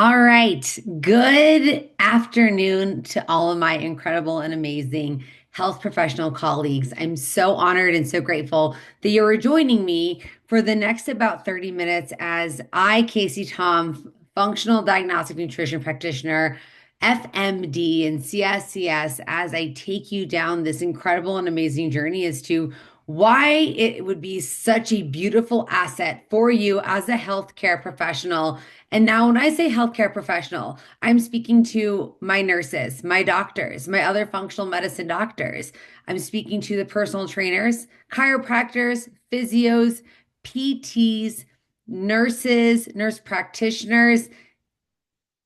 All right. Good afternoon to all of my incredible and amazing health professional colleagues. I'm so honored and so grateful that you're joining me for the next about 30 minutes as I, Casey Tom, functional diagnostic nutrition practitioner, FMD, and CSCS, as I take you down this incredible and amazing journey as to why it would be such a beautiful asset for you as a healthcare professional. And now, when I say healthcare professional, I'm speaking to my nurses, my doctors, my other functional medicine doctors. I'm speaking to the personal trainers, chiropractors, physios, PTs, nurses, nurse practitioners,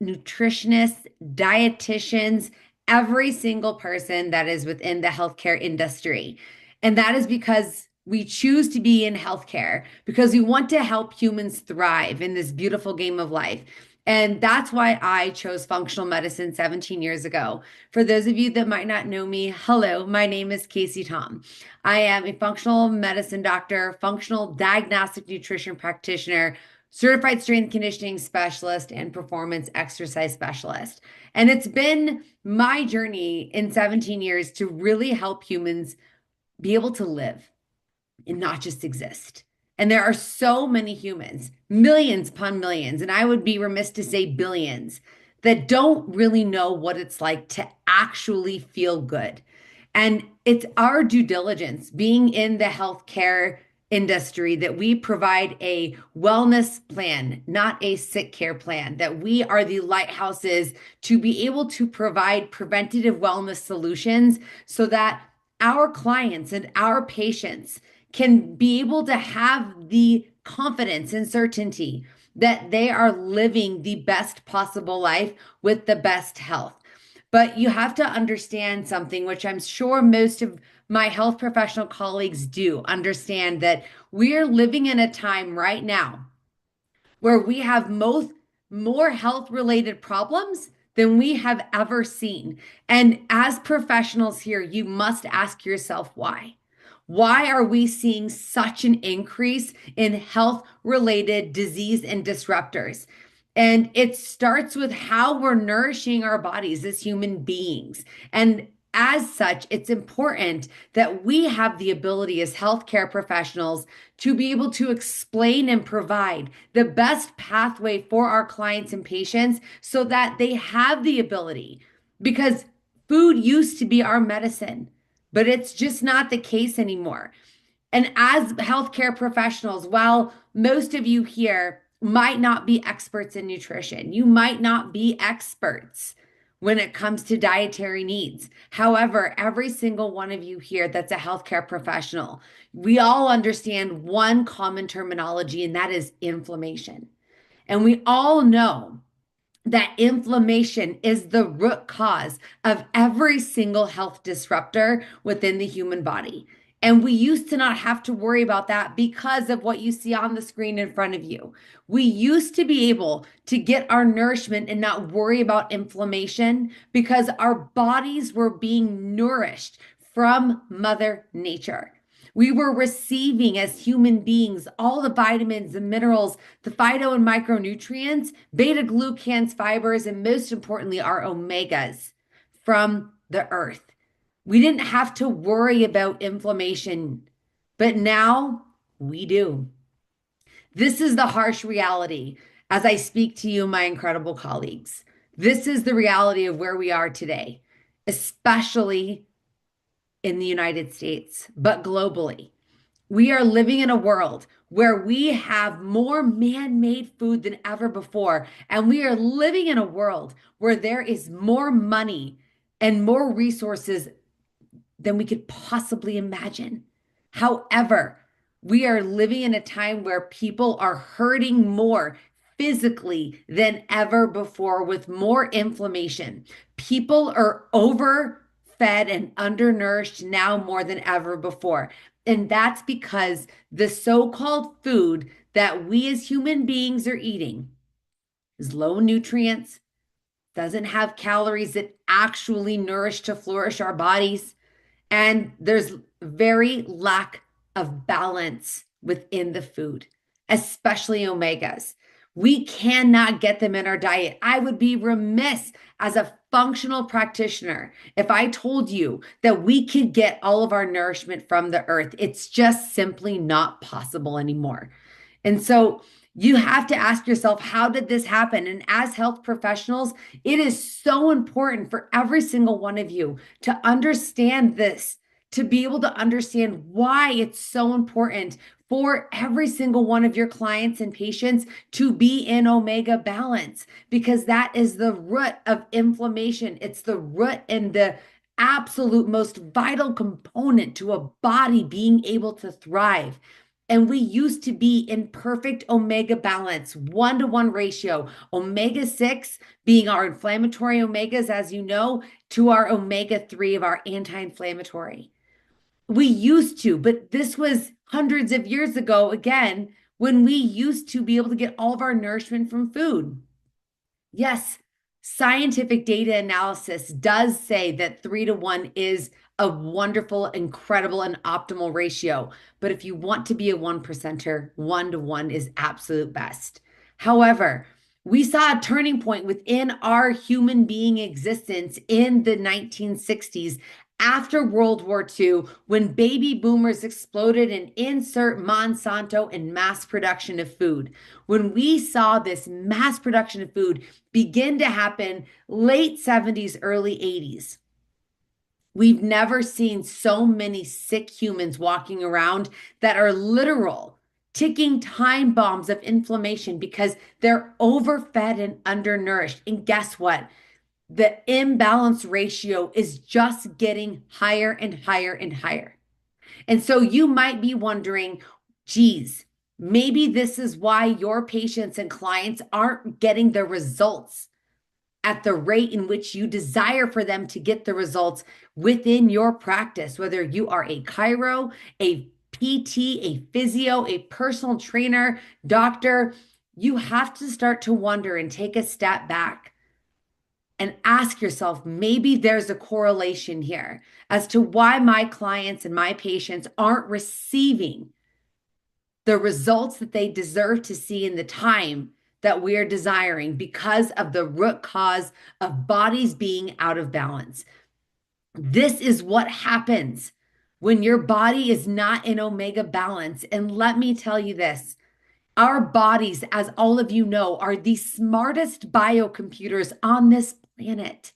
nutritionists, dietitians, every single person that is within the healthcare industry. And that is because we choose to be in healthcare because we want to help humans thrive in this beautiful game of life. And that's why I chose functional medicine 17 years ago. For those of you that might not know me, hello, my name is Casey Tom. I am a functional medicine doctor, functional diagnostic nutrition practitioner, certified strength conditioning specialist, and performance exercise specialist. And it's been my journey in 17 years to really help humans be able to live and not just exist. And there are so many humans, millions upon millions, and I would be remiss to say billions, that don't really know what it's like to actually feel good. And it's our due diligence being in the healthcare industry that we provide a wellness plan, not a sick care plan, that we are the lighthouses to be able to provide preventative wellness solutions so that our clients and our patients can be able to have the confidence and certainty that they are living the best possible life with the best health. But you have to understand something, which I'm sure most of my health professional colleagues do understand, that we're living in a time right now where we have more health related problems than we have ever seen. And as professionals here, you must ask yourself why. Why are we seeing such an increase in health related disease and disruptors? And it starts with how we're nourishing our bodies as human beings. And as such, it's important that we have the ability as healthcare professionals to be able to explain and provide the best pathway for our clients and patients so that they have the ability. Because food used to be our medicine, but it's just not the case anymore. And as healthcare professionals, while most of you here might not be experts in nutrition, you might not be experts when it comes to dietary needs. However, every single one of you here that's a healthcare professional, we all understand one common terminology, and that is inflammation. And we all know that inflammation is the root cause of every single health disruptor within the human body. And we used to not have to worry about that because of what you see on the screen in front of you. We used to be able to get our nourishment and not worry about inflammation because our bodies were being nourished from Mother Nature. We were receiving as human beings all the vitamins, the minerals, the phyto and micronutrients, beta glucans, fibers, and most importantly, our omegas from the earth. We didn't have to worry about inflammation, but now we do. This is the harsh reality as I speak to you, my incredible colleagues. This is the reality of where we are today, especially in the United States, but globally. We are living in a world where we have more man made food than ever before. And we are living in a world where there is more money and more resources than we could possibly imagine. However, we are living in a time where people are hurting more physically than ever before with more inflammation. People are overfed and undernourished now more than ever before. And that's because the so called food that we as human beings are eating is low in nutrients, doesn't have calories that actually nourish to flourish our bodies, and there's very lack of balance within the food, especially omegas. We cannot get them in our diet. I would be remiss as a functional practitioner if I told you that we could get all of our nourishment from the earth. It's just simply not possible anymore. And so you have to ask yourself, how did this happen? And as health professionals, it is so important for every single one of you to understand this, to be able to understand why it's so important for every single one of your clients and patients to be in omega balance, because that is the root of inflammation. It's the root and the absolute most vital component to a body being able to thrive. And we used to be in perfect omega balance, 1-to-1 ratio, omega 6 being our inflammatory omegas, as you know, to our omega 3 of our anti inflammatory. We used to, but this was hundreds of years ago, again, when we used to be able to get all of our nourishment from food. Yes, scientific data analysis does say that 3-to-1 is a wonderful, incredible, and optimal ratio. But if you want to be a one percenter, 1-to-1 is absolute best. However, we saw a turning point within our human being existence in the 1960s after World War II, when baby boomers exploded and insert Monsanto in mass production of food. When we saw this mass production of food begin to happen late 70s, early 80s, we've never seen so many sick humans walking around that are literal ticking time bombs of inflammation because they're overfed and undernourished. And guess what? The imbalance ratio is just getting higher and higher and higher. And so you might be wondering, geez, maybe this is why your patients and clients aren't getting the results at the rate in which you desire for them to get the results within your practice, whether you are a chiro, a PT, a physio, a personal trainer, doctor. You have to start to wonder and take a step back and ask yourself, maybe there's a correlation here as to why my clients and my patients aren't receiving the results that they deserve to see in the time that we are desiring because of the root cause of bodies being out of balance. This is what happens when your body is not in omega balance. And let me tell you this. Our bodies, as all of you know, are the smartest biocomputers on this planet.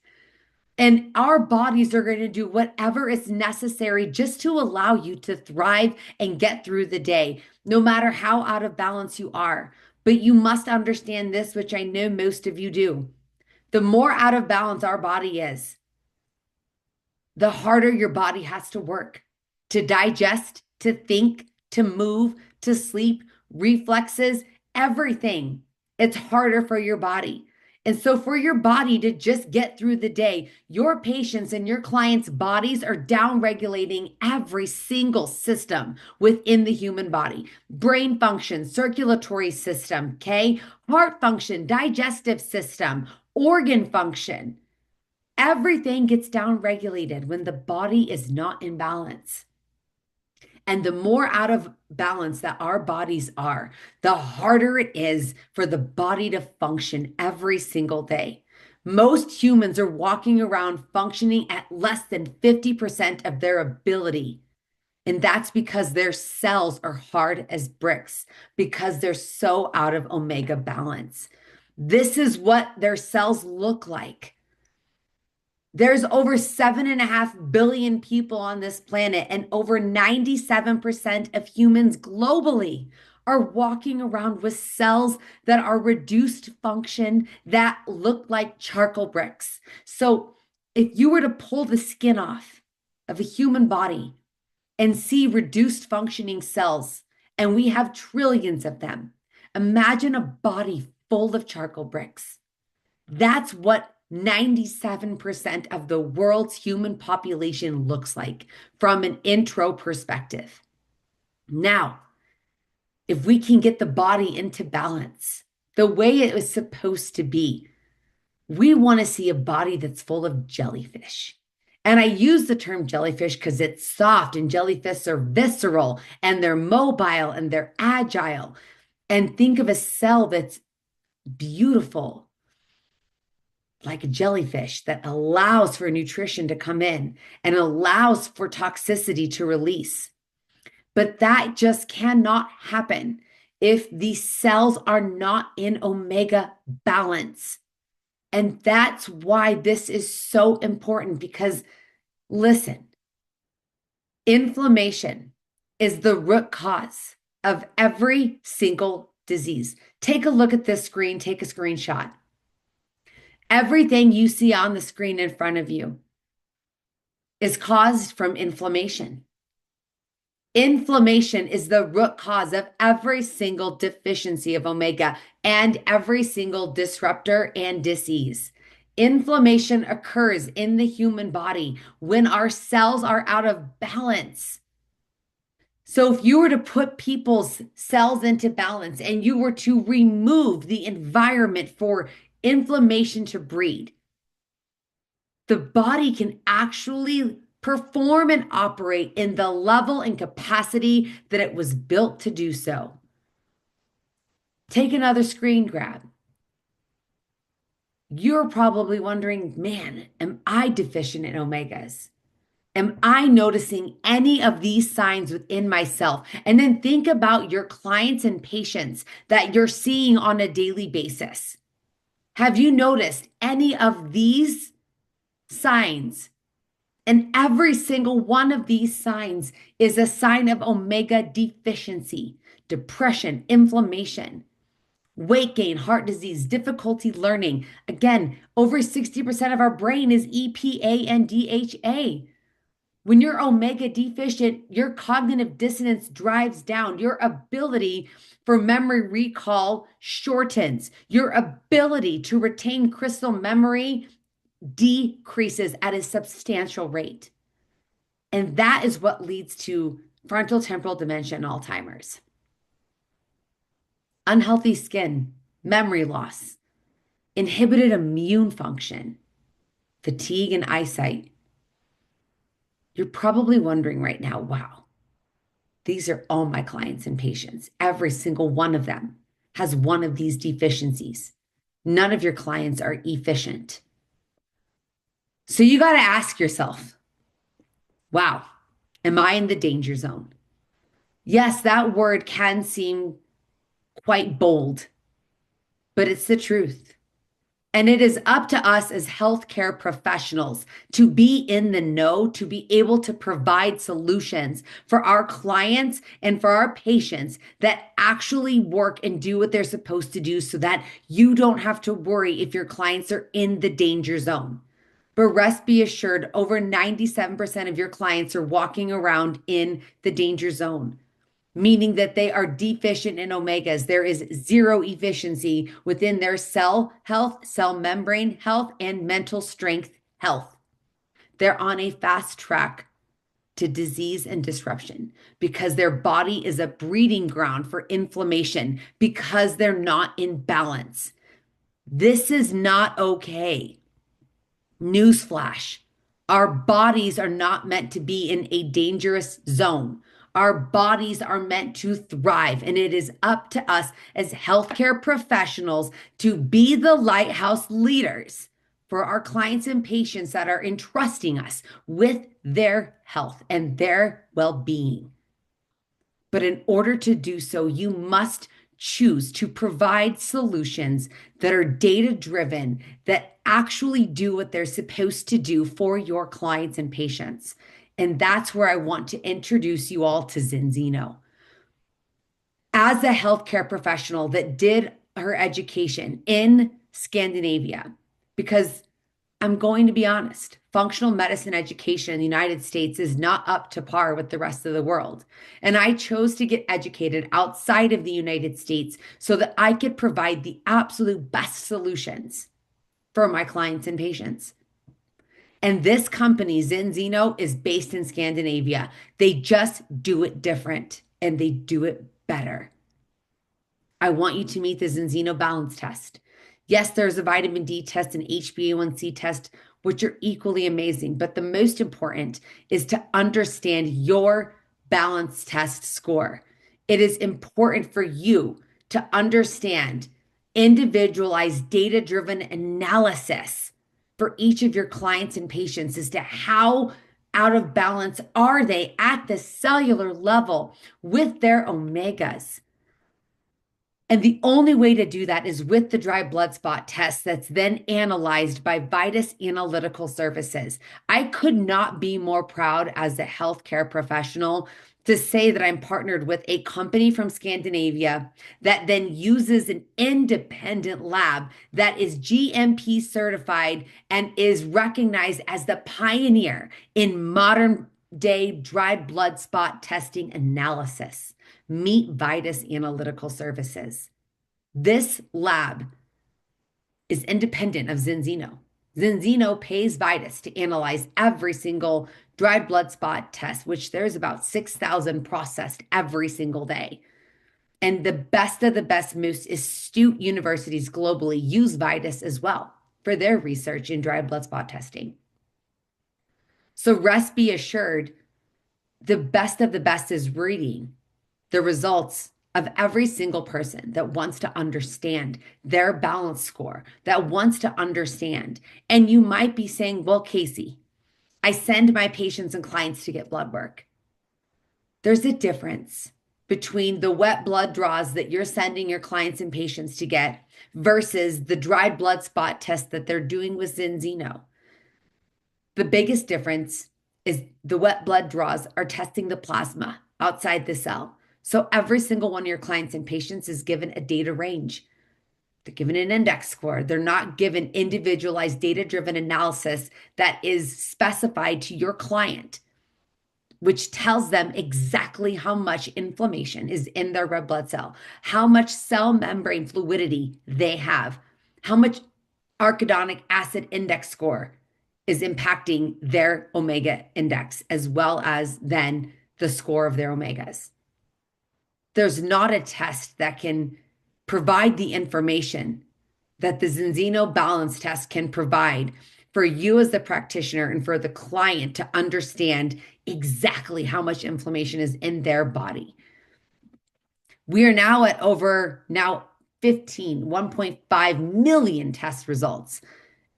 And our bodies are going to do whatever is necessary just to allow you to thrive and get through the day, no matter how out of balance you are. But you must understand this, which I know most of you do. The more out of balance our body is, the harder your body has to work to digest, to think, to move, to sleep, reflexes, everything. It's harder for your body. And so, for your body to just get through the day, your patients and your clients' bodies are down regulating every single system within the human body: brain function, circulatory system, okay, heart function, digestive system, organ function. Everything gets down regulated when the body is not in balance. And the more out of balance that our bodies are, the harder it is for the body to function every single day. Most humans are walking around functioning at less than 50% of their ability. And that's because their cells are hard as bricks, because they're so out of omega balance. This is what their cells look like. There's over 7.5 billion people on this planet, and over 97% of humans globally are walking around with cells that are reduced function that look like charcoal bricks. So, if you were to pull the skin off of a human body and see reduced functioning cells, and we have trillions of them, imagine a body full of charcoal bricks. That's what 97% of the world's human population looks like from an intro perspective. Now, if we can get the body into balance the way it was supposed to be, we want to see a body that's full of jellyfish. And I use the term jellyfish because it's soft, and jellyfish are visceral and they're mobile and they're agile. And think of a cell that's beautiful, like a jellyfish that allows for nutrition to come in and allows for toxicity to release. But that just cannot happen if the cells are not in omega balance. And that's why this is so important because listen, inflammation is the root cause of every single disease. Take a look at this screen, take a screenshot. Everything you see on the screen in front of you is caused from inflammation. Inflammation is the root cause of every single deficiency of omega and every single disruptor and disease. Inflammation occurs in the human body when our cells are out of balance. So, if you were to put people's cells into balance and you were to remove the environment for inflammation to breed, the body can actually perform and operate in the level and capacity that it was built to do so. Take another screen grab. You're probably wondering, man, am I deficient in omegas? Am I noticing any of these signs within myself? And then think about your clients and patients that you're seeing on a daily basis. Have you noticed any of these signs? And every single one of these signs is a sign of omega deficiency, depression, inflammation, weight gain, heart disease, difficulty learning. Again, over 60% of our brain is EPA and DHA. When you're omega deficient, your cognitive dissonance drives down. Your ability for memory recall shortens. Your ability to retain crystal memory decreases at a substantial rate. And that is what leads to frontal temporal dementia and Alzheimer's. Unhealthy skin, memory loss, inhibited immune function, fatigue, and eyesight. You're probably wondering right now, wow, these are all my clients and patients. Every single one of them has one of these deficiencies. None of your clients are efficient. So you got to ask yourself, wow, am I in the danger zone? Yes, that word can seem quite bold, but it's the truth. And it is up to us as healthcare professionals to be in the know, to be able to provide solutions for our clients and for our patients that actually work and do what they're supposed to do so that you don't have to worry if your clients are in the danger zone. But rest be assured, over 97% of your clients are walking around in the danger zone, meaning that they are deficient in omegas. There is zero efficiency within their cell health, cell membrane health, and mental strength health. They're on a fast track to disease and disruption because their body is a breeding ground for inflammation because they're not in balance. This is not okay. Newsflash, our bodies are not meant to be in a dangerous zone. Our bodies are meant to thrive, and it is up to us as healthcare professionals to be the lighthouse leaders for our clients and patients that are entrusting us with their health and their well-being. But in order to do so, you must choose to provide solutions that are data driven, that actually do what they're supposed to do for your clients and patients. And that's where I want to introduce you all to Zinzino. As a healthcare professional that did her education in Scandinavia, because I'm going to be honest, functional medicine education in the United States is not up to par with the rest of the world. And I chose to get educated outside of the United States so that I could provide the absolute best solutions for my clients and patients. And this company, Zinzino, is based in Scandinavia. They just do it different and they do it better. I want you to meet the Zinzino balance test. Yes, there's a vitamin D test and HbA1c test, which are equally amazing. But the most important is to understand your balance test score. It is important for you to understand individualized data-driven analysis for each of your clients and patients as to how out of balance are they at the cellular level with their omegas. And the only way to do that is with the dry blood spot test that's then analyzed by Vitus Analytical Services. I could not be more proud as a healthcare professional to say that I'm partnered with a company from Scandinavia that then uses an independent lab that is GMP certified and is recognized as the pioneer in modern day dry blood spot testing analysis. Meet Vitus Analytical Services. This lab is independent of Zinzino. Zinzino pays Vitus to analyze every single dry blood spot test, which there's about 6,000 processed every single day. And the best of the best, most astute universities globally use Vitus as well for their research in dry blood spot testing. So rest be assured, the best of the best is reading the results of every single person that wants to understand their balance score, that wants to understand. And you might be saying, well, Casey, I send my patients and clients to get blood work. There's a difference between the wet blood draws that you're sending your clients and patients to get versus the dry blood spot test that they're doing with Zinzino. The biggest difference is the wet blood draws are testing the plasma outside the cell. So every single one of your clients and patients is given a data range. They're given an index score. They're not given individualized data-driven analysis that is specified to your client, which tells them exactly how much inflammation is in their red blood cell, how much cell membrane fluidity they have, how much arachidonic acid index score is impacting their omega index, as well as then the score of their omegas. There's not a test that can provide the information that the Zinzino balance test can provide for you as the practitioner and for the client to understand exactly how much inflammation is in their body. We are now at over 1.5 million test results.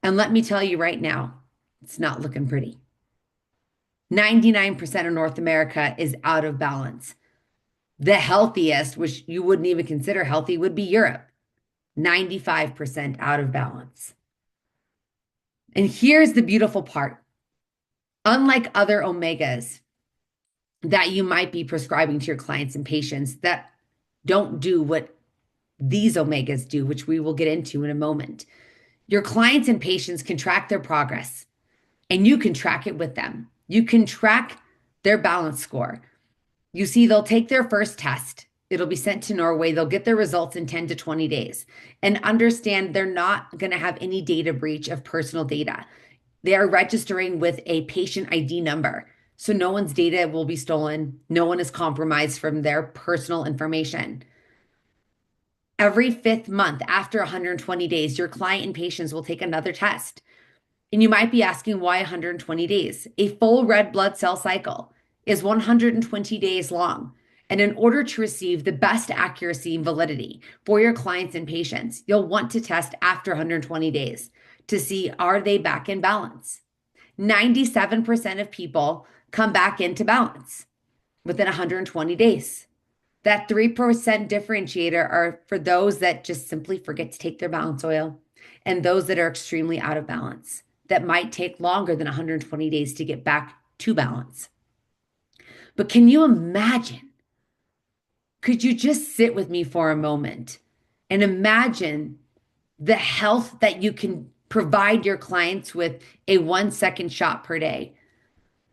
And let me tell you right now, it's not looking pretty. 99% of North America is out of balance. The healthiest, which you wouldn't even consider healthy, would be Europe. 95% out of balance. And here's the beautiful part. Unlike other omegas that you might be prescribing to your clients and patients that don't do what these omegas do, which we will get into in a moment, your clients and patients can track their progress, and you can track it with them. You can track their balance score. You see, they'll take their first test. It'll be sent to Norway. They'll get their results in 10 to 20 days and understand they're not going to have any data breach of personal data. They are registering with a patient ID number. So no one's data will be stolen. No one is compromised from their personal information. Every fifth month after 120 days, your client and patients will take another test. And you might be asking, why 120 days? A full red blood cell cycle is 120 days long. And in order to receive the best accuracy and validity for your clients and patients, you'll want to test after 120 days to see, are they back in balance? 97% of people come back into balance within 120 days. That 3% differentiator are for those that just simply forget to take their balance oil and those that are extremely out of balance, that might take longer than 120 days to get back to balance. But can you imagine? Could you just sit with me for a moment and imagine the health that you can provide your clients with a 1-second shot per day,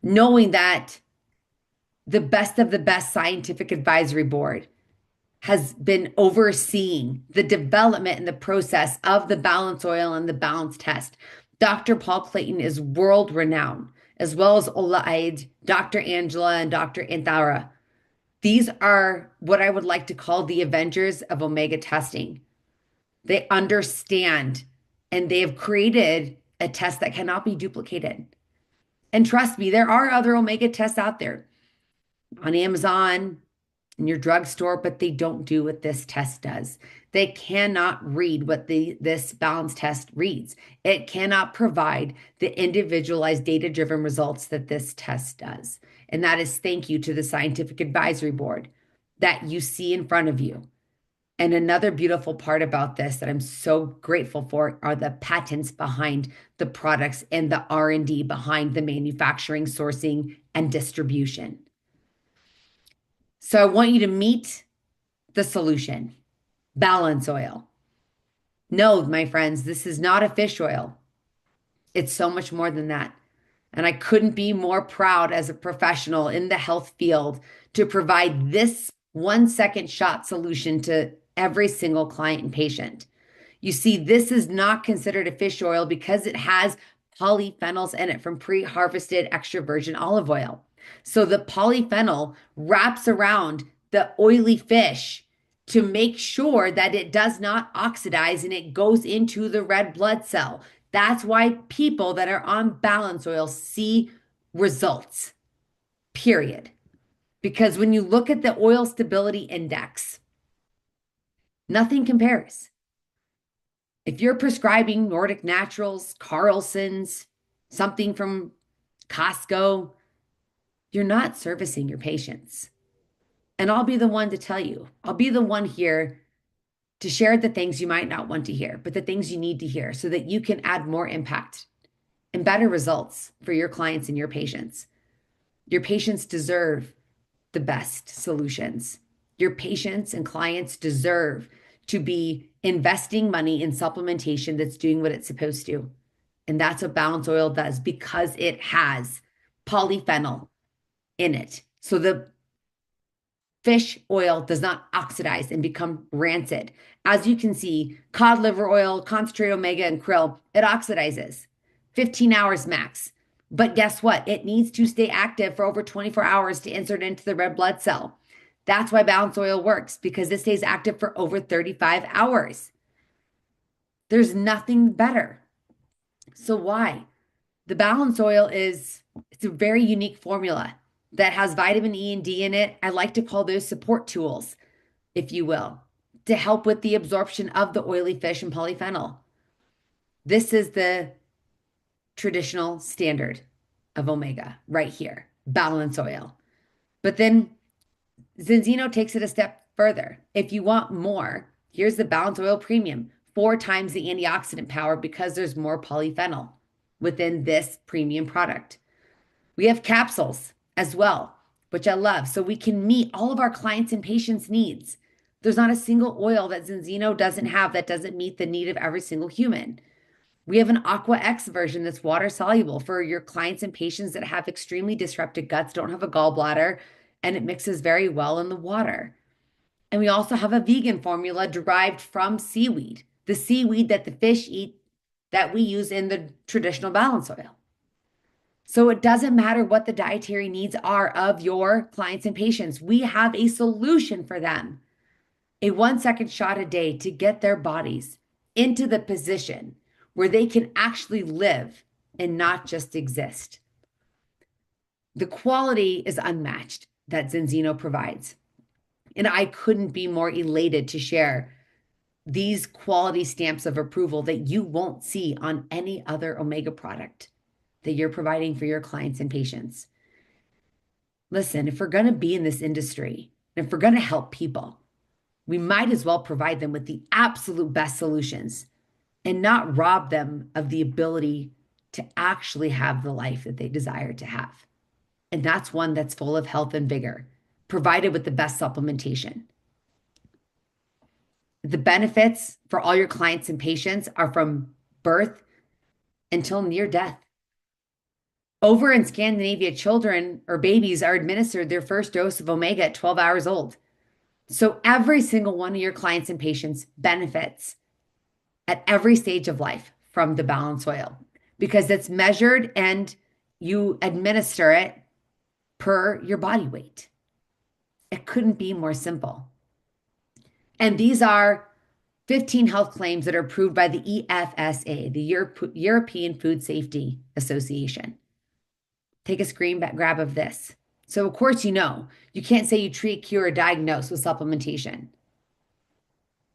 knowing that the best of the best scientific advisory board has been overseeing the development and the process of the balance oil and the balance test. Dr. Paul Clayton is world renowned, as well as Ola Eid, Dr. Angela, and Dr. Anthara. These are what I would like to call the Avengers of omega testing. They understand and they have created a test that cannot be duplicated. And trust me, there are other omega tests out there on Amazon, in your drugstore, but they don't do what this test does. They cannot read what this balance test reads. It cannot provide the individualized data-driven results that this test does. And that is thank you to the scientific advisory board that you see in front of you. And another beautiful part about this that I'm so grateful for are the patents behind the products and the R&D behind the manufacturing, sourcing, and distribution. So I want you to meet the solution, balance oil. No, my friends, this is not a fish oil. It's so much more than that. And I couldn't be more proud as a professional in the health field to provide this 1 second shot solution to every single client and patient. You see, this is not considered a fish oil because it has polyphenols in it from pre-harvested extra virgin olive oil. So the polyphenol wraps around the oily fish to make sure that it does not oxidize and it goes into the red blood cell. That's why people that are on balance oil see results, period. Because when you look at the oil stability index, nothing compares. If you're prescribing Nordic Naturals, Carlson's, something from Costco, you're not servicing your patients. And I'll be the one to tell you, I'll be the one here to share the things you might not want to hear, but the things you need to hear so that you can add more impact and better results for your clients and your patients. Your patients deserve the best solutions. Your patients and clients deserve to be investing money in supplementation that's doing what it's supposed to. And that's what balance oil does because it has polyphenol in it. So the fish oil does not oxidize and become rancid. As you can see, cod liver oil, concentrated omega, and krill, it oxidizes 15 hours max. But guess what? It needs to stay active for over 24 hours to insert into the red blood cell. That's why balance oil works, because it stays active for over 35 hours. There's nothing better. So why? The balance oil it's a very unique formula that has vitamin E and D in it. I like to call those support tools, if you will, to help with the absorption of the oily fish and polyphenol. This is the traditional standard of omega right here, balance oil. But then Zinzino takes it a step further. If you want more, here's the balance oil premium, 4 times the antioxidant power because there's more polyphenol within this premium product. We have capsules as well, which I love, so we can meet all of our clients' and patients' needs. There's not a single oil that Zinzino doesn't have that doesn't meet the need of every single human. We have an Aqua X version that's water soluble for your clients and patients that have extremely disrupted guts, don't have a gallbladder, and it mixes very well in the water. And we also have a vegan formula derived from seaweed, the seaweed that the fish eat that we use in the traditional balance oil. So it doesn't matter what the dietary needs are of your clients and patients. We have a solution for them. A 1 second shot a day to get their bodies into the position where they can actually live and not just exist. The quality is unmatched that Zinzino provides. And I couldn't be more elated to share these quality stamps of approval that you won't see on any other omega product that you're providing for your clients and patients. Listen, if we're going to be in this industry, and if we're going to help people, we might as well provide them with the absolute best solutions and not rob them of the ability to actually have the life that they desire to have. And that's one that's full of health and vigor, provided with the best supplementation. The benefits for all your clients and patients are from birth until near death. Over in Scandinavia, children or babies are administered their first dose of omega at 12 hours old. So every single one of your clients and patients benefits at every stage of life from the balance oil because it's measured and you administer it per your body weight. It couldn't be more simple. And these are 15 health claims that are approved by the EFSA, the European Food Safety Association. Take a screen grab of this. So, of course, you can't say you treat, cure, or diagnose with supplementation,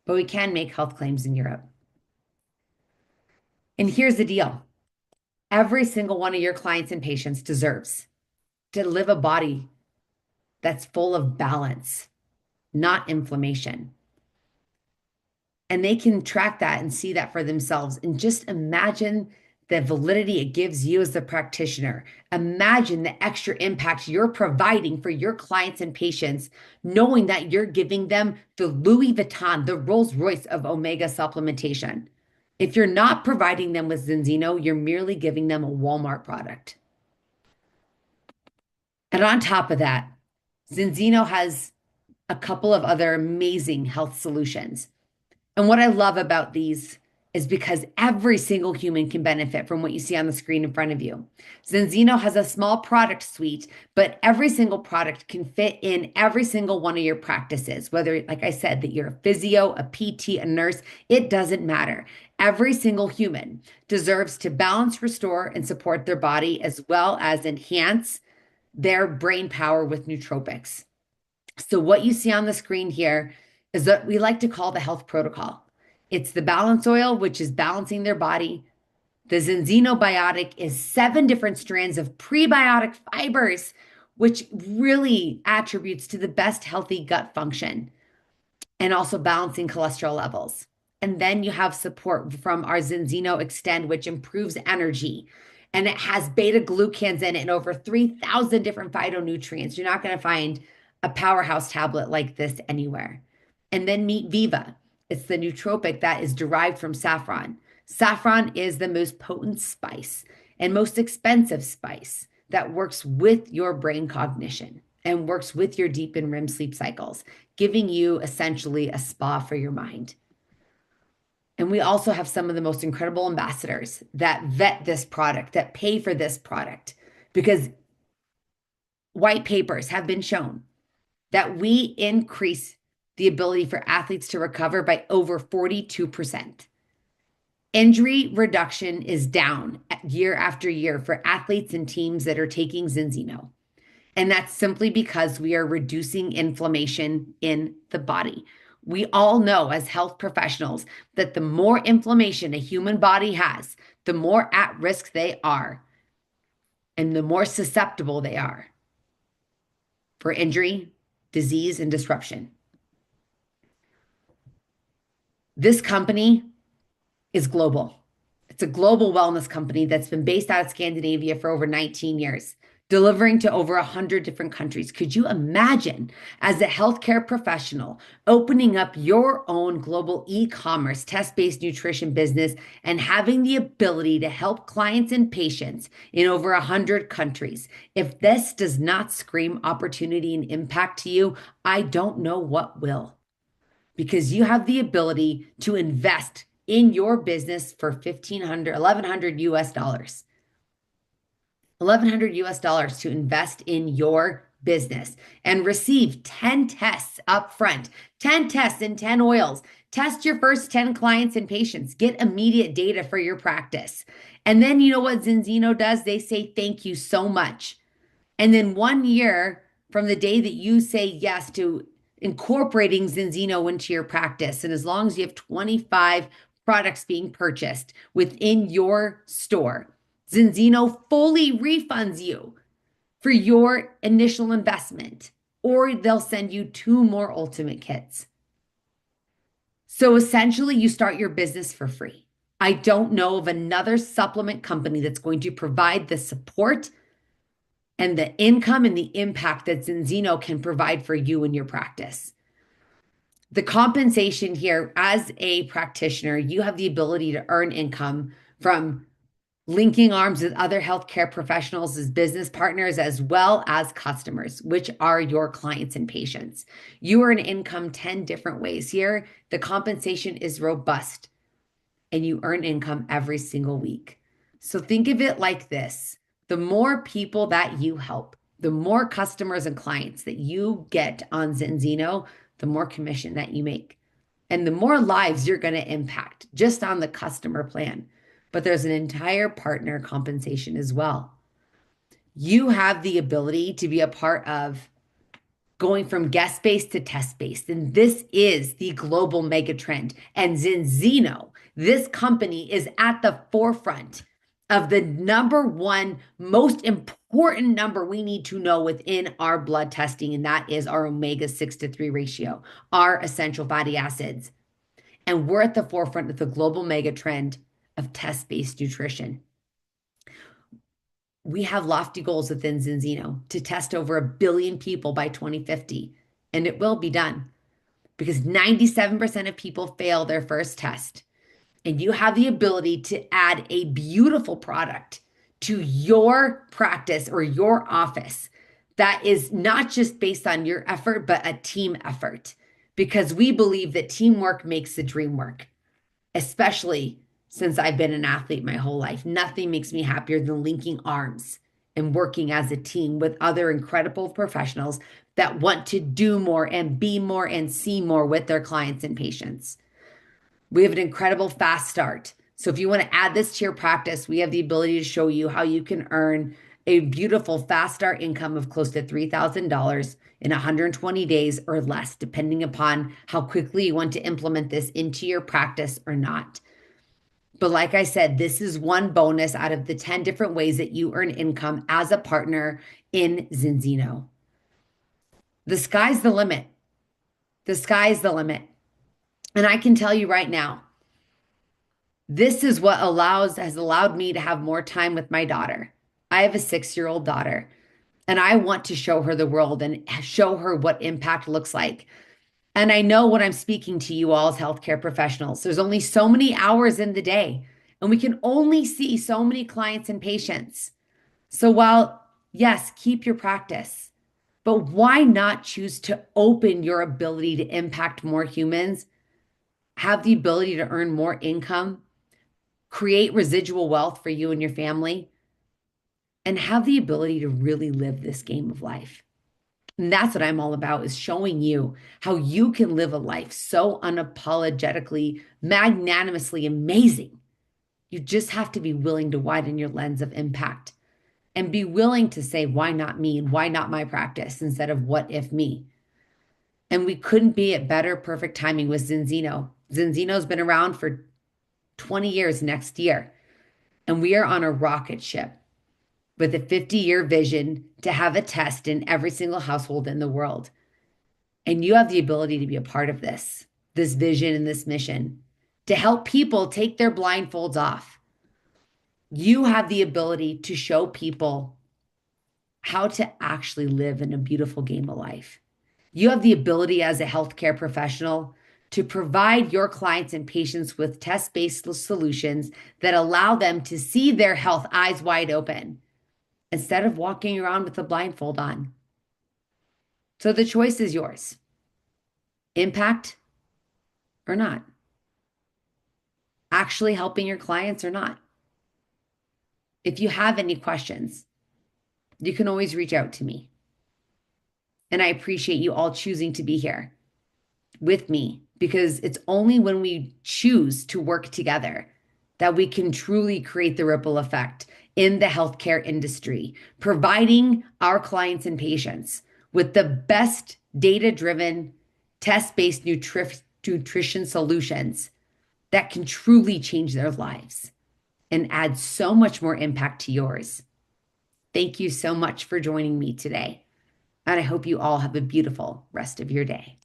but we can make health claims in Europe. And here's the deal: every single one of your clients and patients deserves to live a body that's full of balance, not inflammation. And they can track that and see that for themselves. And just imagine the validity it gives you as the practitioner. Imagine the extra impact you're providing for your clients and patients, knowing that you're giving them the Louis Vuitton, the Rolls Royce of omega supplementation. If you're not providing them with Zinzino, you're merely giving them a Walmart product. And on top of that, Zinzino has a couple of other amazing health solutions. And what I love about these is because every single human can benefit from what you see on the screen in front of you. Zinzino has a small product suite, but every single product can fit in every single one of your practices. Whether, like I said, that you're a physio, a PT, a nurse, it doesn't matter. Every single human deserves to balance, restore, and support their body, as well as enhance their brain power with nootropics. So, what you see on the screen here is what we like to call the health protocol. It's the balance oil, which is balancing their body. The Zinzino is 7 different strands of prebiotic fibers, which really attributes to the best healthy gut function and also balancing cholesterol levels. And then you have support from our Zinzino Extend, which improves energy. And it has beta glucans in it and over 3,000 different phytonutrients. You're not going to find a powerhouse tablet like this anywhere. And then meet Viva. It's the nootropic that is derived from saffron. Saffron is the most potent spice and most expensive spice that works with your brain cognition and works with your deep and REM sleep cycles, giving you essentially a spa for your mind. And we also have some of the most incredible ambassadors that vet this product, that pay for this product, because white papers have been shown that we increase the ability for athletes to recover by over 42%. Injury reduction is down year after year for athletes and teams that are taking Zinzino. And that's simply because we are reducing inflammation in the body. We all know as health professionals that the more inflammation a human body has, the more at risk they are and the more susceptible they are for injury, disease, and disruption. This company is global. It's a global wellness company that's been based out of Scandinavia for over 19 years, delivering to over 100 different countries. Could you imagine, as a healthcare professional, opening up your own global e-commerce test-based nutrition business and having the ability to help clients and patients in over 100 countries? If this does not scream opportunity and impact to you, I don't know what will, because you have the ability to invest in your business for $1,100 US dollars. $1,100 US dollars to invest in your business and receive 10 tests up front, 10 tests in 10 oils. Test your first 10 clients and patients. Get immediate data for your practice. And then you know what Zinzino does? They say thank you so much. And then 1 year from the day that you say yes to incorporating Zinzino into your practice, and as long as you have 25 products being purchased within your store, Zinzino fully refunds you for your initial investment, or they'll send you 2 more ultimate kits. So essentially, you start your business for free. I don't know of another supplement company that's going to provide the support and the income and the impact that Zinzino can provide for you in your practice. The compensation here, as a practitioner, you have the ability to earn income from linking arms with other healthcare professionals as business partners, as well as customers, which are your clients and patients. You earn income 10 different ways here. The compensation is robust and you earn income every single week. So think of it like this: the more people that you help, the more customers and clients that you get on Zinzino, the more commission that you make and the more lives you're going to impact just on the customer plan. But there's an entire partner compensation as well. You have the ability to be a part of going from guest-based to test-based. And this is the global mega trend. And Zinzino, this company, is at the forefront of the number one most important number we need to know within our blood testing, and that is our omega 6 to 3 ratio, our essential fatty acids. And we're at the forefront of the global mega trend of test-based nutrition. We have lofty goals within Zinzino to test over 1 billion people by 2050, and it will be done because 97% of people fail their first test. And you have the ability to add a beautiful product to your practice or your office that is not just based on your effort, but a team effort, because we believe that teamwork makes the dream work, especially since I've been an athlete my whole life. Nothing makes me happier than linking arms and working as a team with other incredible professionals that want to do more and be more and see more with their clients and patients. We have an incredible fast start. So if you want to add this to your practice, we have the ability to show you how you can earn a beautiful fast start income of close to $3,000 in 120 days or less, depending upon how quickly you want to implement this into your practice or not. But like I said, this is one bonus out of the 10 different ways that you earn income as a partner in Zinzino. The sky's the limit. The sky's the limit. And I can tell you right now, this is what has allowed me to have more time with my daughter. I have a 6-year-old daughter, and I want to show her the world and show her what impact looks like. And I know when I'm speaking to you all as healthcare professionals, there's only so many hours in the day, and we can only see so many clients and patients. So while, yes, keep your practice, but why not choose to open your ability to impact more humans, have the ability to earn more income, create residual wealth for you and your family, and have the ability to really live this game of life? And that's what I'm all about, is showing you how you can live a life so unapologetically, magnanimously amazing. You just have to be willing to widen your lens of impact and be willing to say, why not me and why not my practice, instead of what if me? And we couldn't be at better perfect timing with Zinzino. Zinzino's been around for 20 years next year, and we are on a rocket ship with a 50-year vision to have a test in every single household in the world. And you have the ability to be a part of this vision and this mission to help people take their blindfolds off. You have the ability to show people how to actually live in a beautiful game of life. You have the ability as a healthcare professional to provide your clients and patients with test-based solutions that allow them to see their health eyes wide open instead of walking around with a blindfold on. So the choice is yours. Impact or not. Actually helping your clients or not. If you have any questions, you can always reach out to me. And I appreciate you all choosing to be here with me, because it's only when we choose to work together that we can truly create the ripple effect in the healthcare industry, providing our clients and patients with the best data-driven, test-based nutrition solutions that can truly change their lives and add so much more impact to yours. Thank you so much for joining me today, and I hope you all have a beautiful rest of your day.